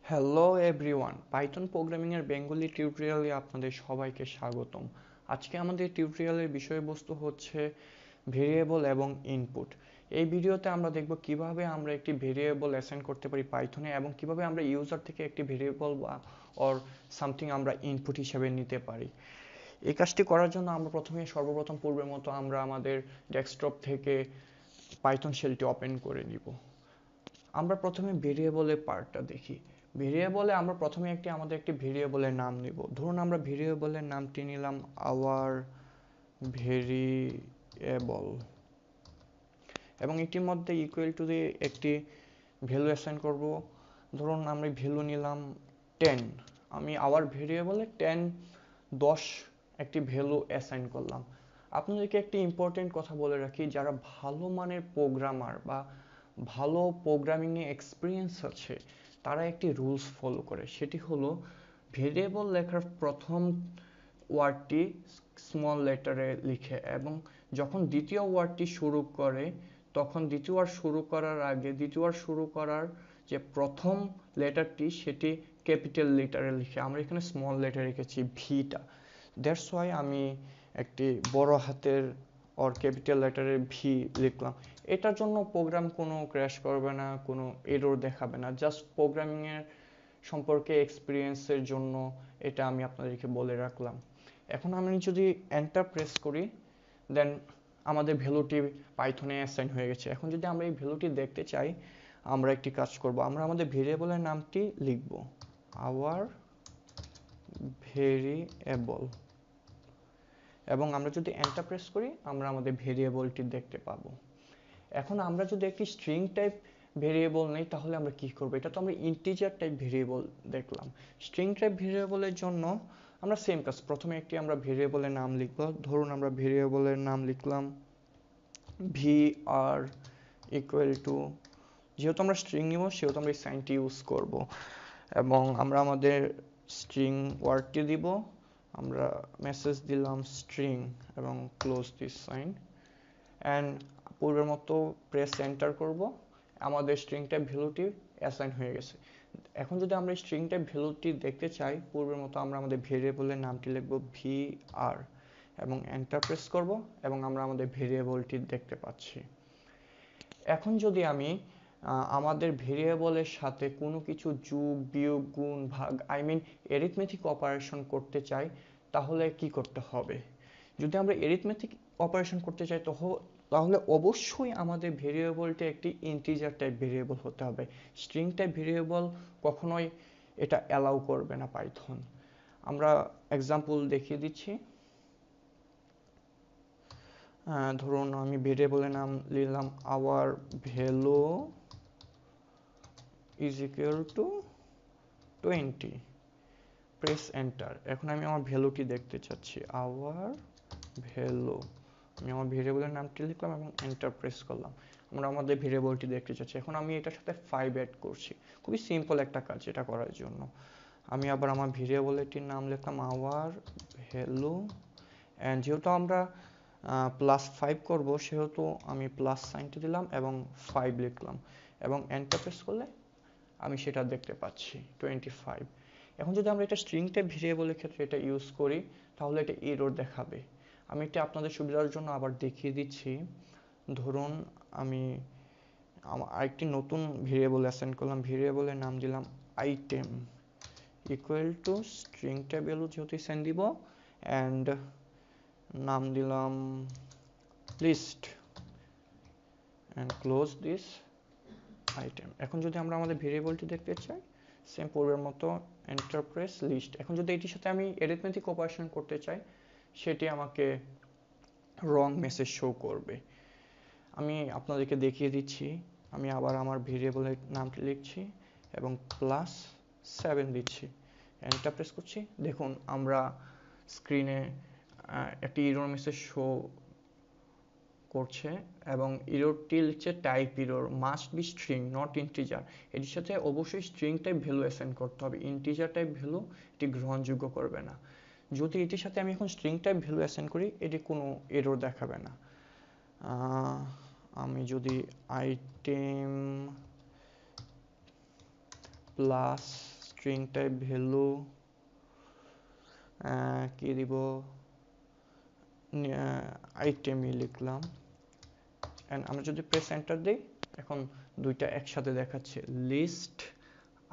Hello everyone, Python programming এর Bengali টিউটোরিয়ালে আপনাদের সবাইকে স্বাগতম। আজকে আমাদের টিউটোরিয়ালের বিষয়বস্তু হচ্ছে ভেরিয়েবল এবং ইনপুট। এই ভিডিওতে আমরা দেখব কিভাবে আমরা একটি ভেরিয়েবল অ্যাসাইন করতে পারি পাইথনে এবং কিভাবে আমরা ইউজার থেকে একটি ভেরিয়েবল বা অর সামথিং আমরা ইনপুট হিসেবে নিতে পারি। এই কাজটি করার জন্য আমরা সর্বপ্রথম পূর্বের মতো আমরা আমাদের ডেস্কটপ থেকে পাইথন শেলটি ওপেন করে নিব। আমরা প্রথমে ভেরিয়েবলের পার্টটা দেখি। ভেরিয়েবলে আমরা প্রথমে আমাদের একটি ভেরিয়েবলের নাম নিব। ধরুন আমরা ভেরিয়েবলের নামটি নিলাম আওয়ার ভেরিয়েবল এবং এটির মধ্যে ইকুয়াল টু দিয়ে একটি ভ্যালু অ্যাসাইন করব। ধরুন আমি ভ্যালু নিলাম 10। আমি আওয়ার ভেরিয়েবলে 10 একটি ভ্যালু অ্যাসাইন করলাম। আপনাদেরকে একটি ইম্পর্টেন্ট কথা বলে রাখি, যারা ভালো মানের প্রোগ্রামার বা ভালো প্রোগ্রামিংয়ে এক্সপিরিয়েন্স আছে তারা একটি রুলস ফলো করে। সেটি হলো ভেরিয়েবল লেখার প্রথম ওয়ার্ডটি স্মল লেটারে লিখে এবং যখন দ্বিতীয় ওয়ার্ডটি শুরু করে তখন দ্বিতীয় ওয়ার্ড শুরু করার আগে দ্বিতীয় ওয়ার্ড শুরু করার যে প্রথম লেটারটি সেটি ক্যাপিটাল লেটারে লিখে। আমরা এখানে স্মল লেটার রেখেছি ভিটা, দ্যাটস ওয়াই আমি একটি বড় হাতের অর ক্যাপিটাল লেটারের ভি লিখলাম। এটার জন্য প্রোগ্রাম কোনো ক্র্যাশ করবে না, কোনো এরর দেখাবে না, জাস্ট প্রোগ্রামিংয়ের সম্পর্কে এক্সপিরিয়েন্সের জন্য এটা আমি আপনাদেরকে বলে রাখলাম। এখন আমি যদি এন্টার প্রেস করি দেন আমাদের ভ্যালুটি পাইথনে অ্যাসাইন হয়ে গেছে। এখন যদি আমরা এই ভ্যালুটি দেখতে চাই আমরা একটি কাজ করব, আমরা আমাদের ভেরিয়েবলের নামটি লিখব আওয়ার ভেরিয়েবল এবং আমরা যদি এন্টার প্রেস করি আমরা আমাদের ভেরিয়েবলটি দেখতে পাবো। এখন আমরা যদি একটি স্ট্রিং টাইপ ভেরিয়েবল নেই তাহলে আমরা কি করব? এটা তো আমরা ইন্টিজার টাইপ ভেরিয়েবল দেখলাম। স্ট্রিং টাইপ ভেরিয়েবলের জন্য আমরা সেম কাজ, প্রথমে আমরা ভেরিয়েবলের নাম লিখব। ধরুন আমরা ভেরিয়েবলের নাম লিখলাম vr ইকুয়াল টু, যেহেতু আমরা স্ট্রিং নিব সেহেতু আমরা এই সাইনটি ইউজ করব এবং আমরা আমাদের স্ট্রিং ওয়ার্ডটি দিব। আমরা মেসেজ দিলাম স্ট্রিং এবং ক্লোজ দিস সাইন অ্যান্ড পূর্বের মতো প্রেস এন্টার করব। আমাদের স্ট্রিং টাইপ ভ্যালুটি অ্যাসাইন হয়ে গেছে। এখন যদি আমরা স্ট্রিং টাইপ ভ্যালুটি দেখতে চাই পূর্বের মতো আমরা আমাদের ভেরিয়েবলের নামটি লিখব vr এবং এন্টার প্রেস করব এবং আমরা আমাদের ভেরিয়েবলটি দেখতে পাচ্ছি। এখন যদি আমি আমাদের ভেরিয়েবলের সাথে কোনো কিছু যোগ বিয়োগ গুণ ভাগ এরিথমেটিক অপারেশন করতে চাই তাহলে কি করতে হবে? যদি আমরা এরিথমেটিক অপারেশন করতে চাই তাহলে অবশ্যই আমাদের ভেরিয়েবলটি একটি ইন্টিজার টাইপ ভেরিয়েবল হতে হবে। স্ট্রিং টাইপ ভেরিয়েবল কখনোই এটা অ্যালাউ করবে না পাইথন। আমরা এক্সাম্পল দেখিয়ে দিচ্ছি। ধরুন আমি ভেরিয়েবলের নাম নিলাম our value is equal to 20, press enter. এখন আমি আমার ভ্যালুটি দেখতে চাচ্ছি আওয়ার ভ্যালু, আমি আমার ভেরিয়েবলের নামটি লিখলাম এবং এন্টার প্রেস করলাম। আমরা আমাদের ভেরিয়েবলটি দেখতে চাচ্ছি। এখন আমি এটার সাথে 5 অ্যাড করছি। খুবই সিম্পল একটা কাজ এটা করার জন্য। আমি আবার আমার ভেরিয়েবলটির নাম লিখলাম আওয়ার ভ্যালু অ্যান্ড যেহেতু আমরা +5 করব সেহেতু আমি প্লাস সাইনটি দিলাম এবং 5 লিখলাম এবং এন্টার প্রেস করলে আমি সেটা দেখতে পাচ্ছি 25। এখন যদি আমরা এটা স্ট্রিং টাইপ ভেরিয়েবলের ক্ষেত্রে এটা ইউজ করি তাহলে এটা এরর দেখাবে। আমি এটা আপনাদের সুবিধার জন্য আবার দেখিয়ে দিচ্ছি। ধরুন আমি আরেকটি নতুন ভেরিয়েবল অ্যাসাইন করলাম, ভেরিয়েবলের নাম দিলাম item equal to string type value যেহেতু সেন্ড দিব অ্যান্ড নাম দিলাম list and close this item. এখন যদি আমরা আমাদের ভেরিয়েবলটি দেখতে চাই সেম পূর্বের মতো এন্টার প্রেস লিস্ট। এখন যদি এটির সাথে আমি অ্যারিথমেটিক অপারেশন করতে চাই সেটি আমাকে রং মেসেজ শো করবে। আমি আপনাদেরকে দেখিয়ে দিচ্ছি। আমি আবার আমার ভেরিয়েবলের নামটি লিখছি এবং +7 দিচ্ছি, এন্টার প্রেস করছি। দেখুন আমরা স্ক্রিনে একটি এরর মেসেজ শো করছে এবং এররটি লিখছে type error, must be string not integer. এটির সাথে অবশ্যই স্ট্রিং টাইপ ভ্যালু অ্যাসাইন করতে হবে, ইন্টিজার টাইপ ভ্যালু এটি গ্রহণযোগ্য করবে না। যদি এটির সাথে আমি এখন স্ট্রিং টাইপ ভ্যালু অ্যাসাইন করি এটি কোনো এরর দেখাবে না। আমি যদি আইটেম স্ট্রিং টাইপ ভ্যালু কি দিব, আইটেমই লিখলাম। অ্যান্ড আমরা যদি প্রেস এন্টার দিই, এখন দুইটা একসাথে দেখাচ্ছে, লিস্ট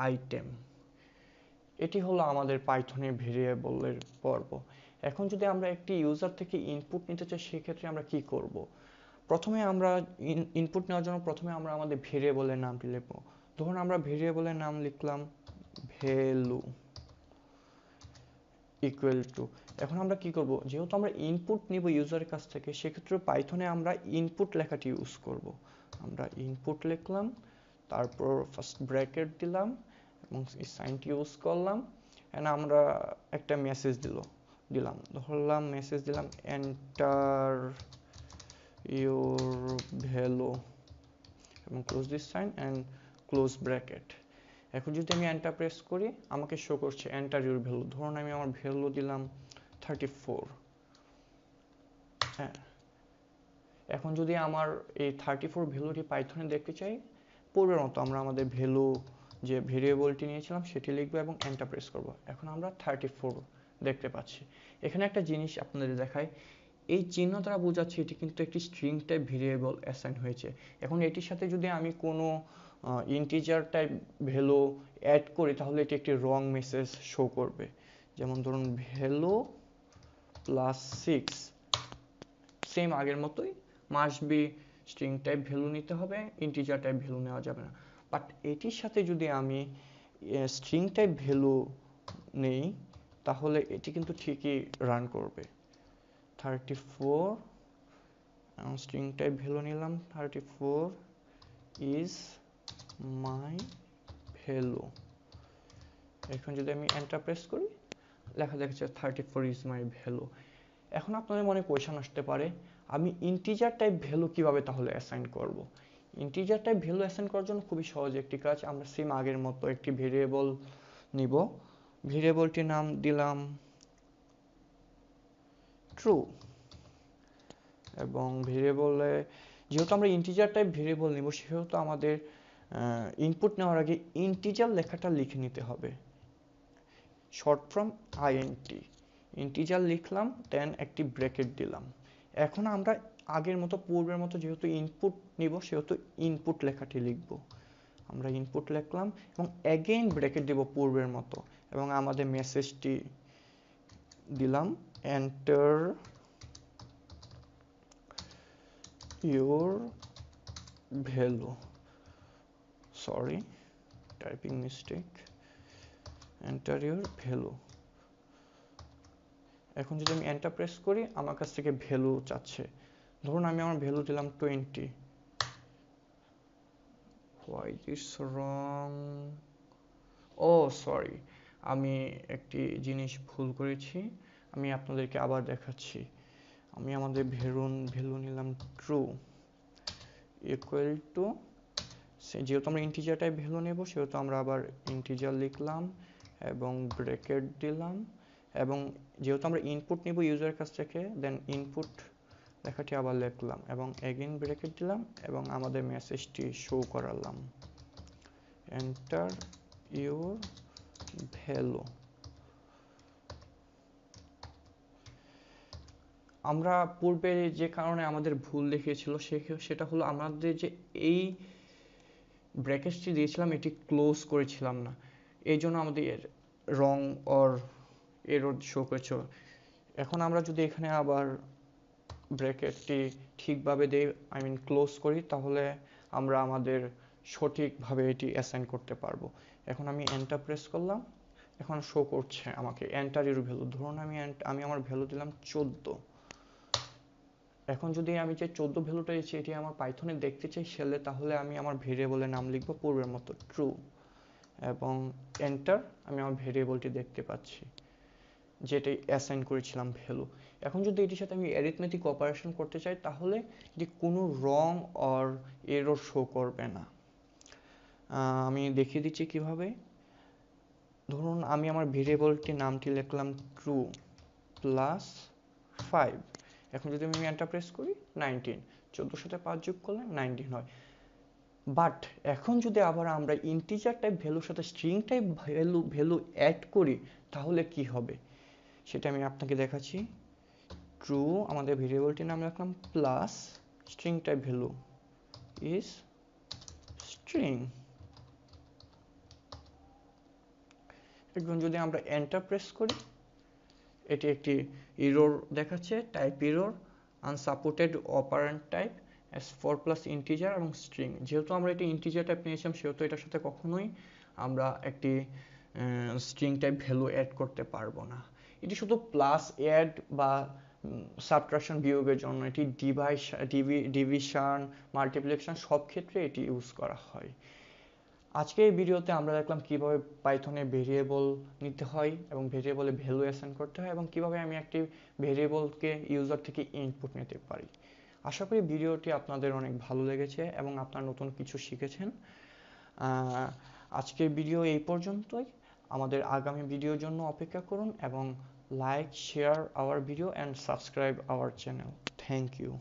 আইটেম। এটি হলো আমাদের পাইথনের ভেরিয়েবলের পর্ব। এখন যদি আমরা একটি ইউজার থেকে ইনপুট নিতে চাই, সেক্ষেত্রে আমরা কি করব? প্রথমে আমরা ইনপুট নেওয়ার জন্য প্রথমে আমরা আমাদের ভেরিয়েবলের নামটি লিখব। ধরুন আমরা ভেরিয়েবলের নাম লিখলাম ভ্যালু ইকুয়াল টু। এখন আমরা কি করব, যেহেতু আমরা ইনপুট নিব ইউজারের কাছ থেকে, সেক্ষেত্রে পাইথনে আমরা ইনপুট লেখাটি ইউজ করব। আমরা ইনপুট লিখলাম, তারপর ফার্স্ট ব্র্যাকেট দিলাম এবং সাইনটি ইউজ করলাম, এন্ড আমরা একটা মেসেজ দিলাম, ধরলাম মেসেজ দিলাম এন্টার ইউর ভ্যালু এবং close this sign and close bracket. এখন যদি আমি এন্টার প্রেস করি, আমাকে শো করছে এন্টার ইউর ভ্যালু। ধরুন আমি আমার ভ্যালু দিলাম 34। হ্যাঁ, এখন যদি আমার এই 34 ভ্যালুটি পাইথনে দেখতে চাই, পূর্বের মতো আমরা আমাদের ভ্যালু যে ভেরিয়েবলটি নিয়েছিলাম সেটি লিখবো এবং এন্টার প্রেস করব। এখন আমরা 34 দেখতে পাচ্ছি। এখানে একটা জিনিস আপনাদের দেখাই, এই চিহ্ন দ্বারা বোঝাচ্ছে এটি কিন্তু একটি স্ট্রিং টাইপ ভেরিয়েবল অ্যাসাইন হয়েছে। এখন এটির সাথে যদি আমি কোনো ইন্টিজার টাইপ ভ্যালু অ্যাড করি, তাহলে এটি একটি রং মেসেজ শো করবে। যেমন ধরুন ভ্যালু প্লাস 6, সেম আগের মতোই, must be string type value নিতে হবে, ইন্টিজার টাইপ ভ্যালু নেওয়া যাবে না। বাট এটির সাথে যদি আমি স্ট্রিং টাইপ ভ্যালু নেই, তাহলে এটি কিন্তু ঠিকই রান করবে। 34 স্ট্রিং টাইপ ভ্যালু নিলাম, 34 ইজ মাই ভ্যালু। এখন যদি আমি এন্টার প্রেস করি, লেখা দেখাচ্ছে 34 ইজ মাই ভ্যালু। এখন আপনাদের মনে কোয়েশ্চন আসতে পারে, আমি ইন্টিজার টাইপ ভ্যালু কিভাবে তাহলে অ্যাসাইন করব? ইন্টিজার টাইপ ভ্যালু অ্যাসাইন করার জন্য খুবই সহজ একটি কাজ। আমরা সেম আগের মতো একটি ভেরিয়েবল নিব, ভেরিয়েবলটির নাম দিলাম ট্রু, এবং ভেরিয়েবলে যেহেতু আমরা ইন্টিজার টাইপ ভেরিয়েবল নিব, সেহেতু আমাদের ইনপুট নেওয়ার আগে ইন্টিজার লেখাটা লিখে নিতে হবে, শর্ট ফ্রম আইএনটি। ইন্টিজার লিখলাম, দেন একটি ব্র্যাকেট দিলাম। এখন আমরা আগের মতো পূর্বের মতো যেহেতু ইনপুট নিব, সেহেতু ইনপুট লেখাটি লিখব। আমরা ইনপুট লিখলাম এবং অ্যাগেইন ব্র্যাকেট দেব পূর্বের মতো, এবং আমাদের মেসেজটি দিলাম enter your value, sorry typing mistake, enter your value. এখন যদি আমি এন্টার প্রেস করি, আমার কাছ থেকে ভ্যালু চাচ্ছে। ধরুন আমি আমার ভ্যালু দিলাম 20। Why is wrong? Oh sorry, আমি একটি জিনিস ভুল করেছি, আমি আপনাদেরকে আবার দেখাচ্ছি। আমি আমাদের ভ্যালু নিলাম ট্রু ইকুয়াল টু, যেহেতু আমরা ইন্টিজার টাইপ ভ্যালু নেব, সেহেতু আমরা আবার ইন্টিজার লিখলাম এবং ব্র্যাকেট দিলাম, এবং যেহেতু আমরা ইনপুট নিব ইউজারের কাছ থেকে, দেন ইনপুট লেখাটি আবার লিখলাম এবং এগেইন ব্র্যাকেট দিলাম এবং আমাদের মেসেজটি শো করালাম এন্টার ইউর ভ্যালু। আমরা পূর্বে যে কারণে আমাদের ভুল দেখিয়েছিল, সেটা হলো আমাদের যে এই ব্র্যাকেটটি দিয়েছিলাম, এটি ক্লোজ করেছিলাম না, এই জন্য আমাদের রং অর এরর শো করেছে। এখন আমরা যদি এখানে আবার ব্র্যাকেটটি ঠিকভাবে দেই, ক্লোজ করি, তাহলে আমরা আমাদের সঠিকভাবে এটি অ্যাসাইন করতে পারবো। এখন আমি এন্টার প্রেস করলাম, এখন শো করছে আমাকে এন্টার ইউর ভ্যালু। ধরুন আমি আমার ভ্যালু দিলাম 14। এখন যদি আমি যে 14 ভ্যালুটা দিয়েছি এটি আমার পাইথনে দেখতে চাই শেলে, তাহলে আমি আমার ভেরিয়েবলের নাম লিখবো পূর্বের মতো ট্রু, এবং এন্টার, আমি আমার ভেরিয়েবলটি দেখতে পাচ্ছি যেটাই অ্যাসাইন করেছিলাম ভ্যালু। এখন যদি এটির সাথে আমি অ্যারিথমেটিক অপারেশন করতে চাই, তাহলে এটি কোনো রং অর এরর শো করবে না। আমি দেখিয়ে দিচ্ছি কিভাবে। ধরুন আমি আমার ভেরিয়েবলটির নামটি লিখলাম ট্রু প্লাস 5। এখন যদি আমি এন্টার প্রেস করি, 19, 14 সাথে 5 যোগ করলে 19 হয়। বাট এখন যদি আবার আমরা ইন্টিজার টাইপ ভ্যালুর সাথে স্ট্রিং টাইপ ভ্যালু অ্যাড করি তাহলে কি হবে সেটা আমি আপনাকে দেখাচ্ছি। ট্রু আমাদের ভেরিয়েবলটির নাম রাখলাম plus string type value is string. এখন যদি আমরা এন্টার প্রেস করি এটি একটি এরর দেখাচ্ছে, type error unsupported operant type as 4 plus integer এবং স্ট্রিং। যেহেতু আমরা এটি ইন্টিজার টাইপ নিয়েছিলাম সেহেতু এটার সাথে কখনোই আমরা একটি স্ট্রিং টাইপ ভ্যালু অ্যাড করতে পারবো না। এটি শুধু প্লাস অ্যাড বা সাবট্রাকশন বিয়োগের জন্য, এটি ডিভিশন মাল্টিপ্লিকেশন সব ক্ষেত্রে এটি ইউজ করা হয়। আজকে এই ভিডিওতে আমরা দেখলাম কিভাবে পাইথনে ভেরিয়েবল নিতে হয় এবং ভেরিয়েবলে ভ্যালু অ্যাসাইন করতে হয় এবং কিভাবে আমি একটি ভেরিয়েবলকে ইউজার থেকে ইনপুট নিতে পারি। আশা করি ভিডিওটি আপনাদের অনেক ভালো লেগেছে এবং আপনারা নতুন কিছু শিখেছেন। আজকের ভিডিও এই পর্যন্তই। আমাদের আগামী ভিডিওর জন্য অপেক্ষা করুন এবং like share our video and subscribe our channel. Thank you.